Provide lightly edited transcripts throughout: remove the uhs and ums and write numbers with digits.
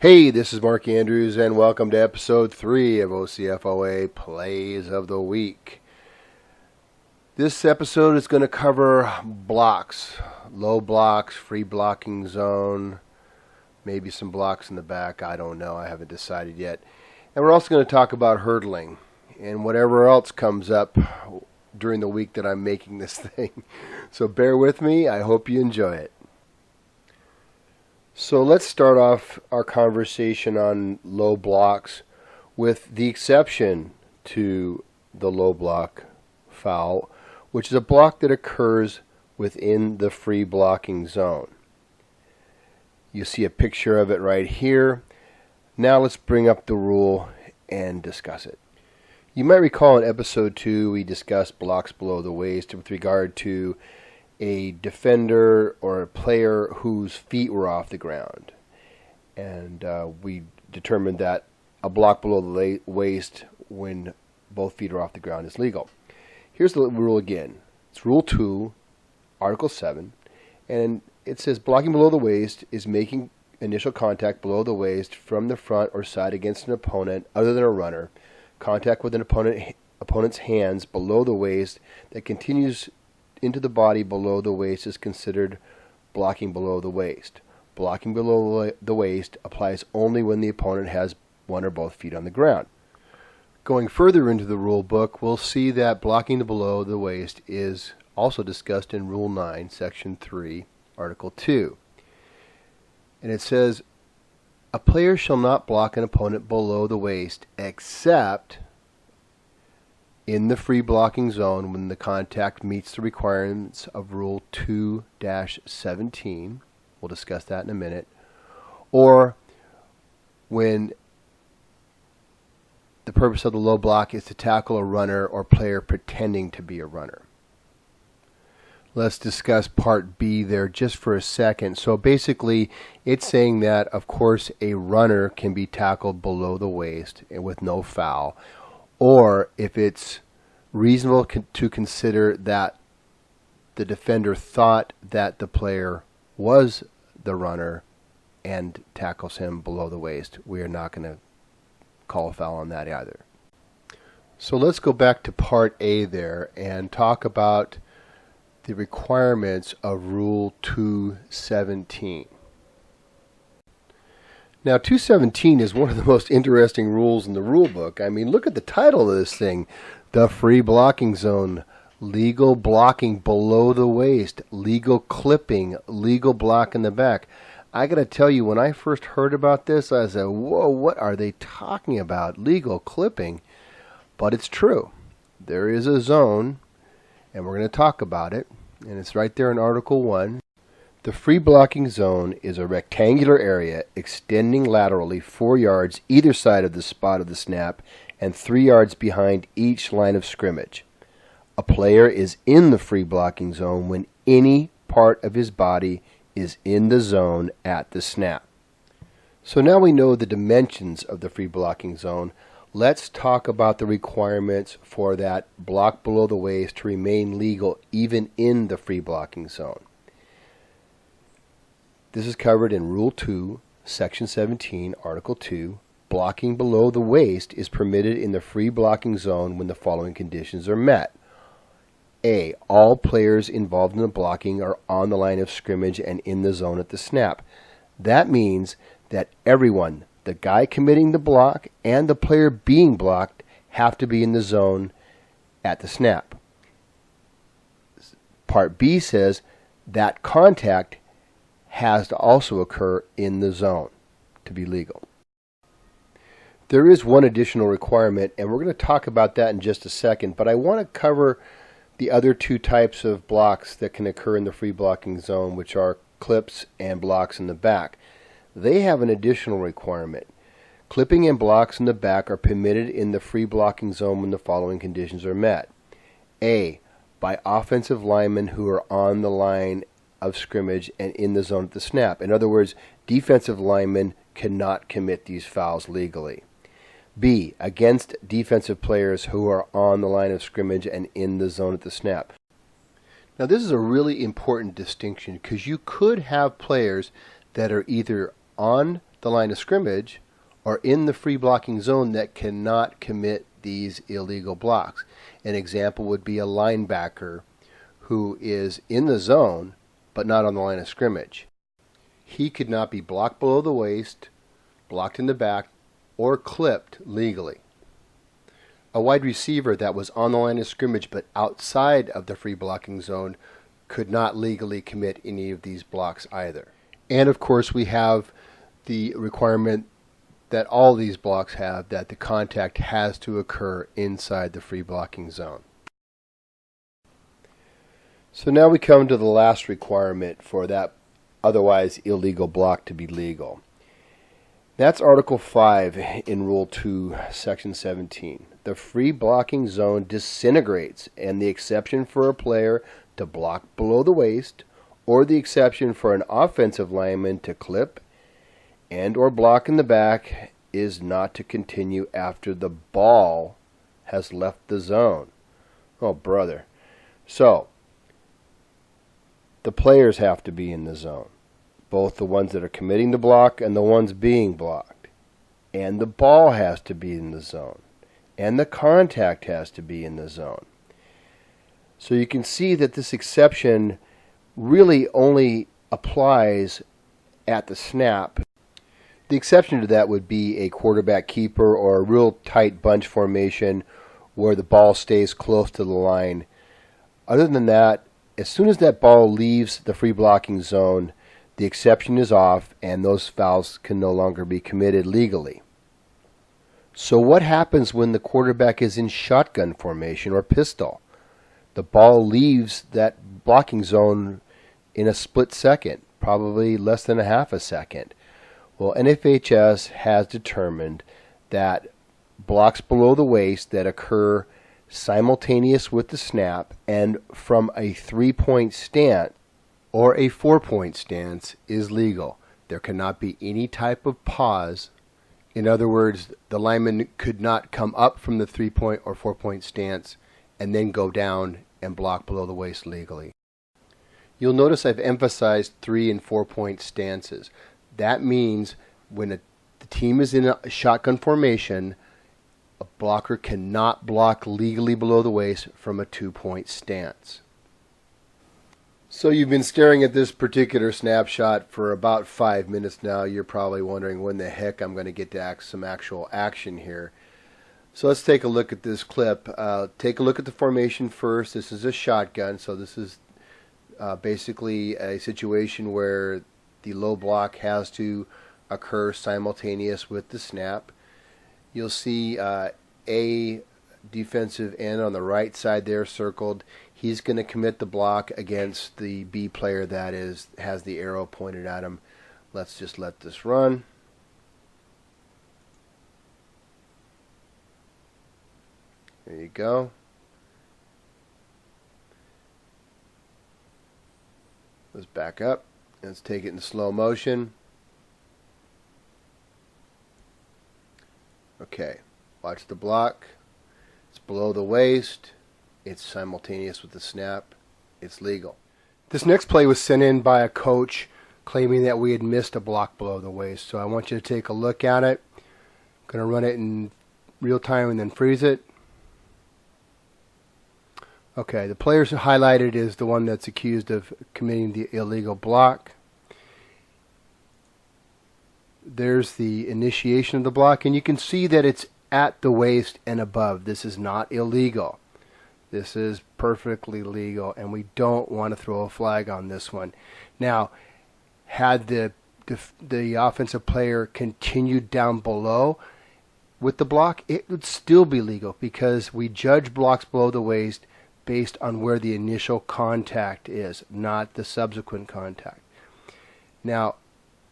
Hey, this is Mark Andrews, and welcome to episode 3 of OCFOA Plays of the Week. This episode is going to cover blocks, low blocks, free blocking zone, maybe some blocks in the back, I don't know, I haven't decided yet. And we're also going to talk about hurdling and whatever else comes up during the week that I'm making this thing. So bear with me, I hope you enjoy it. So let's start off our conversation on low blocks with the exception to the low block foul, which is a block that occurs within the free blocking zone. You see a picture of it right here. Now let's bring up the rule and discuss it. You might recall in episode 2 we discussed blocks below the waist with regard to a defender or a player whose feet were off the ground. And we determined that a block below the waist when both feet are off the ground is legal. Here's the rule again. It's Rule 2, Article 7, and it says blocking below the waist is making initial contact below the waist from the front or side against an opponent other than a runner. Contact with an opponent's hands below the waist that continues into the body below the waist is considered blocking below the waist. Blocking below the waist applies only when the opponent has one or both feet on the ground. Going further into the rule book, we'll see that blocking below the waist is also discussed in Rule 9, Section 3, Article 2. And it says, a player shall not block an opponent below the waist except in the free blocking zone when the contact meets the requirements of Rule 2-17, we'll discuss that in a minute, or when the purpose of the low block is to tackle a runner or player pretending to be a runner. Let's discuss Part B there just for a second. So basically, it's saying that, of course, a runner can be tackled below the waist with no foul, or if it's reasonable to consider that the defender thought that the player was the runner and tackles him below the waist, we are not going to call a foul on that either. So let's go back to Part A there and talk about the requirements of Rule 217. Now, 217 is one of the most interesting rules in the rule book. I mean, look at the title of this thing. The free blocking zone, legal blocking below the waist, legal clipping, legal block in the back. I got to tell you, when I first heard about this, I said, whoa, what are they talking about? Legal clipping? But it's true. There is a zone, and we're going to talk about it, and it's right there in Article 1. The free blocking zone is a rectangular area extending laterally 4 yards either side of the spot of the snap and 3 yards behind each line of scrimmage. A player is in the free blocking zone when any part of his body is in the zone at the snap. So now we know the dimensions of the free blocking zone. Let's talk about the requirements for that block below the waist to remain legal even in the free blocking zone. This is covered in Rule 2, Section 17, Article 2. Blocking below the waist is permitted in the free blocking zone when the following conditions are met. A. All players involved in the blocking are on the line of scrimmage and in the zone at the snap. That means that everyone, the guy committing the block and the player being blocked, have to be in the zone at the snap. Part B says that contact has to also occur in the zone to be legal. There is one additional requirement, and we're going to talk about that in just a second, but I want to cover the other two types of blocks that can occur in the free blocking zone, which are clips and blocks in the back. They have an additional requirement. Clipping and blocks in the back are permitted in the free blocking zone when the following conditions are met. A. By offensive linemen who are on the line of scrimmage and in the zone at the snap. In other words, defensive linemen cannot commit these fouls legally. B. Against defensive players who are on the line of scrimmage and in the zone at the snap. Now this is a really important distinction because you could have players that are either on the line of scrimmage are in the free blocking zone that cannot commit these illegal blocks. An example would be a linebacker who is in the zone but not on the line of scrimmage. He could not be blocked below the waist, blocked in the back, or clipped legally. A wide receiver that was on the line of scrimmage but outside of the free blocking zone could not legally commit any of these blocks either. And of course we have the requirement that all these blocks have, that the contact has to occur inside the free blocking zone. So now we come to the last requirement for that otherwise illegal block to be legal. That's Article 5 in Rule 2, Section 17. The free blocking zone disintegrates, and the exception for a player to block below the waist, or the exception for an offensive lineman to clip and or block in the back, is not to continue after the ball has left the zone. Oh, brother. So, the players have to be in the zone, both the ones that are committing the block and the ones being blocked. And the ball has to be in the zone. And the contact has to be in the zone. So you can see that this exception really only applies at the snap. The exception to that would be a quarterback keeper or a real tight bunch formation where the ball stays close to the line. Other than that, as soon as that ball leaves the free blocking zone, the exception is off and those fouls can no longer be committed legally. So what happens when the quarterback is in shotgun formation or pistol? The ball leaves that blocking zone in a split second, probably less than a half a second. Well, NFHS has determined that blocks below the waist that occur simultaneous with the snap and from a 3-point stance or a 4-point stance is legal. There cannot be any type of pause. In other words, the lineman could not come up from the 3-point or 4-point stance and then go down and block below the waist legally. You'll notice I've emphasized 3- and 4-point stances. That means when the team is in a shotgun formation, a blocker cannot block legally below the waist from a 2-point stance. So you've been staring at this particular snapshot for about 5 minutes now. You're probably wondering when the heck I'm going to get to some actual action here. So let's take a look at this clip. Take a look at the formation first. This is a shotgun, so this is basically a situation where the low block has to occur simultaneous with the snap. You'll see a defensive end on the right side there circled. He's going to commit the block against the B player that has the arrow pointed at him. Let's just let this run. There you go. Let's back up. Let's take it in slow motion. Okay, watch the block. It's below the waist. It's simultaneous with the snap. It's legal. This next play was sent in by a coach claiming that we had missed a block below the waist. So I want you to take a look at it. I'm going to run it in real time and then freeze it. Okay, the player highlighted is the one that's accused of committing the illegal block. There's the initiation of the block, and you can see that it's at the waist and above. This is not illegal. This is perfectly legal, and we don't want to throw a flag on this one. Now, had the offensive player continued down below with the block, it would still be legal because we judge blocks below the waist based on where the initial contact is, not the subsequent contact. Now,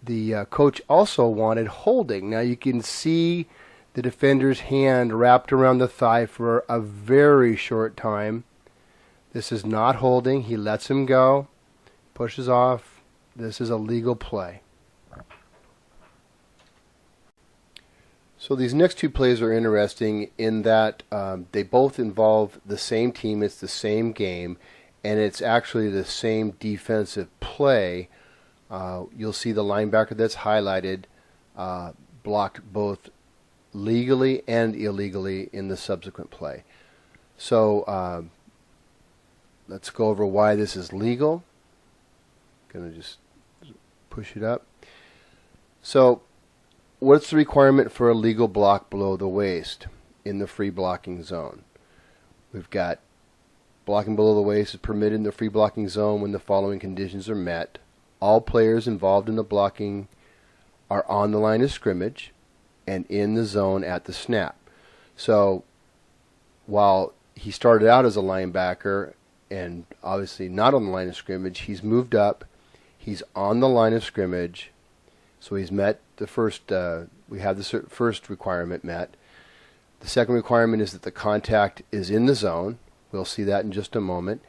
the coach also wanted holding. Now you can see the defender's hand wrapped around the thigh for a very short time. This is not holding. He lets him go, pushes off. This is a legal play. So these next two plays are interesting in that they both involve the same team, it's the same game, and it's actually the same defensive play. You'll see the linebacker that's highlighted blocked both legally and illegally in the subsequent play. So let's go over why this is legal. Going to just push it up. So what's the requirement for a legal block below the waist in the free blocking zone? We've got blocking below the waist is permitted in the free blocking zone when the following conditions are met. All players involved in the blocking are on the line of scrimmage and in the zone at the snap. So while he started out as a linebacker and obviously not on the line of scrimmage, he's moved up. He's on the line of scrimmage. So he's met the first, we have the first requirement met. The second requirement is that the contact is in the zone. We'll see that in just a moment.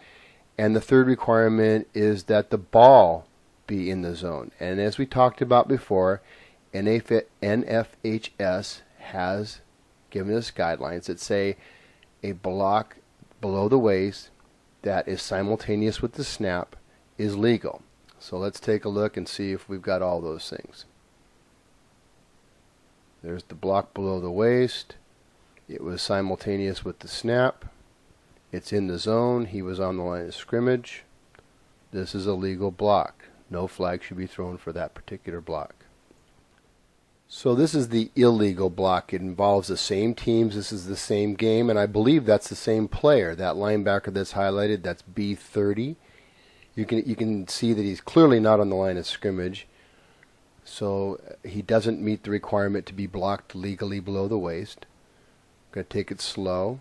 And the third requirement is that the ball be in the zone. And as we talked about before, NFHS has given us guidelines that say a block below the waist that is simultaneous with the snap is legal. So let's take a look and see if we've got all those things. There's the block below the waist. It was simultaneous with the snap. It's in the zone. He was on the line of scrimmage. This is a legal block. No flag should be thrown for that particular block. So this is the illegal block. It involves the same teams. This is the same game, and I believe that's the same player. That linebacker that's highlighted, that's B30. You can see that he's clearly not on the line of scrimmage. So he doesn't meet the requirement to be blocked legally below the waist. I'm going to take it slow.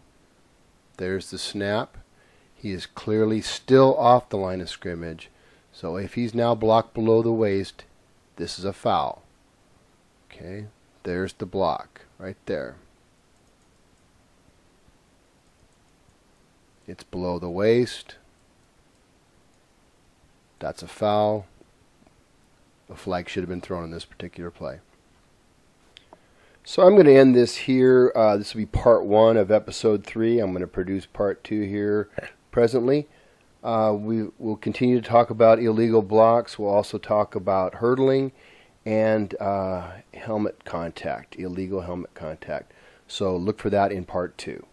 There's the snap. He is clearly still off the line of scrimmage. So if he's now blocked below the waist, this is a foul. Okay, there's the block right there. It's below the waist. That's a foul. A flag should have been thrown in this particular play. So I'm going to end this here. This will be part 1 of episode 3. I'm going to produce part 2 here presently. We will continue to talk about illegal blocks. We'll also talk about hurdling and helmet contact, illegal helmet contact. So look for that in part 2.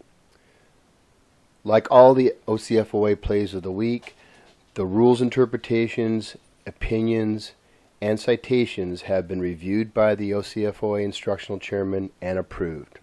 Like all the OCFOA plays of the week, the rules interpretations, opinions, and citations have been reviewed by the OCFOA instructional chairman and approved.